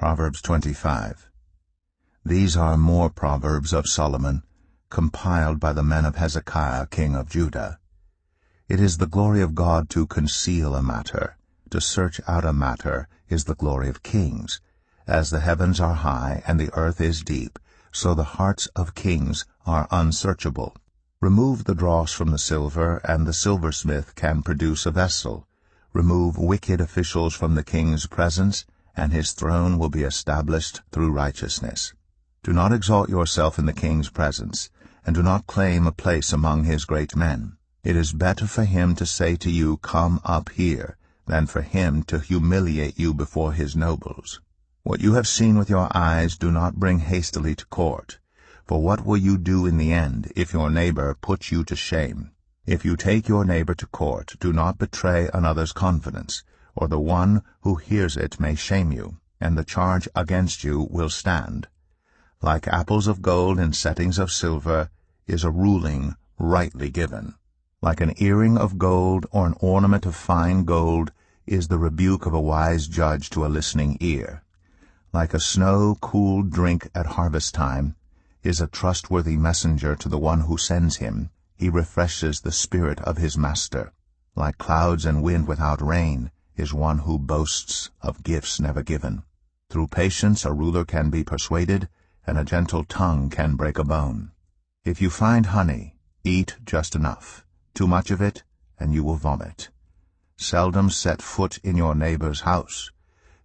Proverbs 25. These are more Proverbs of Solomon, compiled by the men of Hezekiah king of Judah. It is the glory of God to conceal a matter. To search out a matter is the glory of kings. As the heavens are high and the earth is deep, so the hearts of kings are unsearchable. Remove the dross from the silver, and the silversmith can produce a vessel. Remove wicked officials from the king's presence, and his throne will be established through righteousness. Do not exalt yourself in the king's presence, and do not claim a place among his great men. It is better for him to say to you, "Come up here," than for him to humiliate you before his nobles. What you have seen with your eyes do not bring hastily to court. For what will you do in the end if your neighbor puts you to shame? If you take your neighbor to court, do not betray another's confidence, or the one who hears it may shame you, and the charge against you will stand. Like apples of gold in settings of silver is a ruling rightly given. Like an earring of gold or an ornament of fine gold is the rebuke of a wise judge to a listening ear. Like a snow-cooled drink at harvest time is a trustworthy messenger to the one who sends him. He refreshes the spirit of his master. Like clouds and wind without rain is one who boasts of gifts never given. Through patience a ruler can be persuaded, and a gentle tongue can break a bone. If you find honey, eat just enough. Too much of it, and you will vomit. Seldom set foot in your neighbor's house.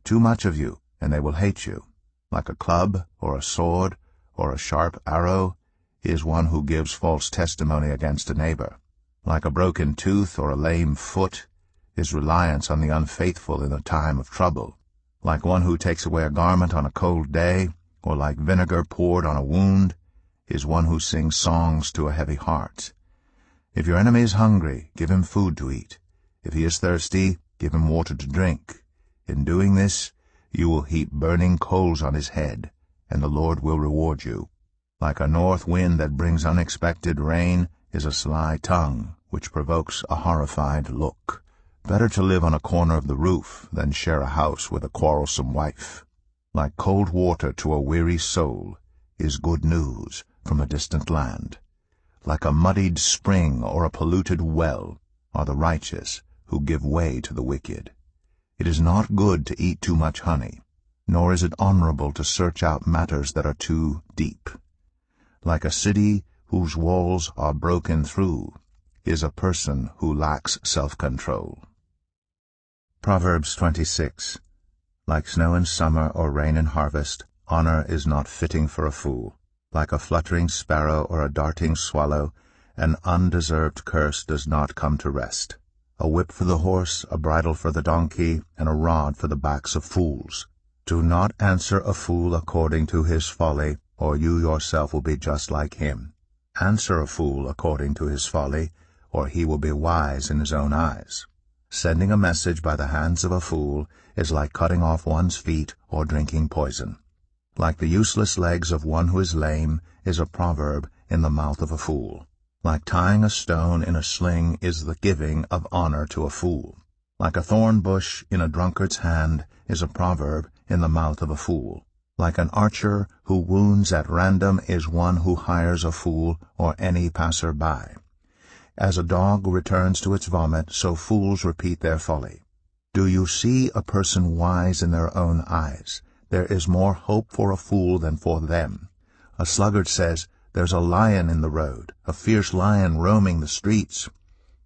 Too much of you, and they will hate you. Like a club or a sword or a sharp arrow is one who gives false testimony against a neighbor. Like a broken tooth or a lame foot is reliance on the unfaithful in a time of trouble. Like one who takes away a garment on a cold day, or like vinegar poured on a wound, is one who sings songs to a heavy heart. If your enemy is hungry, give him food to eat. If he is thirsty, give him water to drink. In doing this, you will heap burning coals on his head, and the Lord will reward you. Like a north wind that brings unexpected rain is a sly tongue, which provokes a horrified look. Better to live on a corner of the roof than share a house with a quarrelsome wife. Like cold water to a weary soul is good news from a distant land. Like a muddied spring or a polluted well are the righteous who give way to the wicked. It is not good to eat too much honey, nor is it honorable to search out matters that are too deep. Like a city whose walls are broken through is a person who lacks self-control. Proverbs 26. Like snow in summer or rain in harvest, honor is not fitting for a fool. Like a fluttering sparrow or a darting swallow, an undeserved curse does not come to rest. A whip for the horse, a bridle for the donkey, and a rod for the backs of fools. Do not answer a fool according to his folly, or you yourself will be just like him. Answer a fool according to his folly, or he will be wise in his own eyes. Sending a message by the hands of a fool is like cutting off one's feet or drinking poison. Like the useless legs of one who is lame is a proverb in the mouth of a fool. Like tying a stone in a sling is the giving of honor to a fool. Like a thorn bush in a drunkard's hand is a proverb in the mouth of a fool. Like an archer who wounds at random is one who hires a fool or any passer-by. As a dog returns to its vomit, so fools repeat their folly. Do you see a person wise in their own eyes? There is more hope for a fool than for them. A sluggard says, "There's a lion in the road, a fierce lion roaming the streets."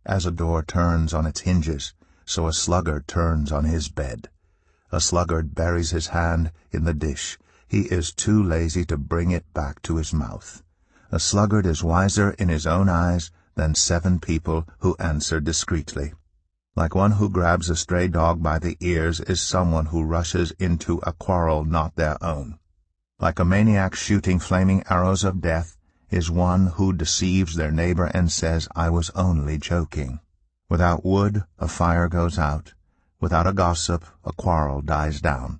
As a door turns on its hinges, so a sluggard turns on his bed. A sluggard buries his hand in the dish. He is too lazy to bring it back to his mouth. A sluggard is wiser in his own eyes than 7 people who answer discreetly. Like one who grabs a stray dog by the ears is someone who rushes into a quarrel not their own. Like a maniac shooting flaming arrows of death is one who deceives their neighbor and says, "I was only joking." Without wood, a fire goes out. Without a gossip, a quarrel dies down.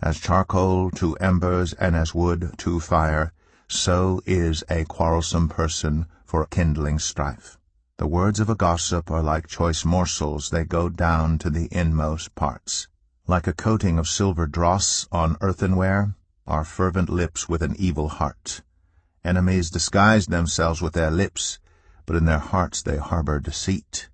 As charcoal to embers and as wood to fire, so is a quarrelsome person for kindling strife. The words of a gossip are like choice morsels, they go down to the inmost parts. Like a coating of silver dross on earthenware are fervent lips with an evil heart. Enemies disguise themselves with their lips, but in their hearts they harbor deceit.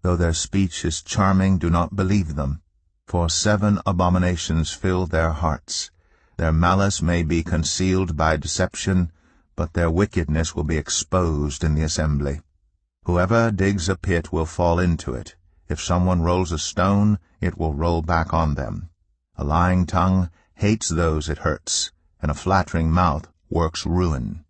Though their speech is charming, do not believe them. For 7 abominations fill their hearts. Their malice may be concealed by deception, but their wickedness will be exposed in the assembly. Whoever digs a pit will fall into it. If someone rolls a stone, it will roll back on them. A lying tongue hates those it hurts, and a flattering mouth works ruin.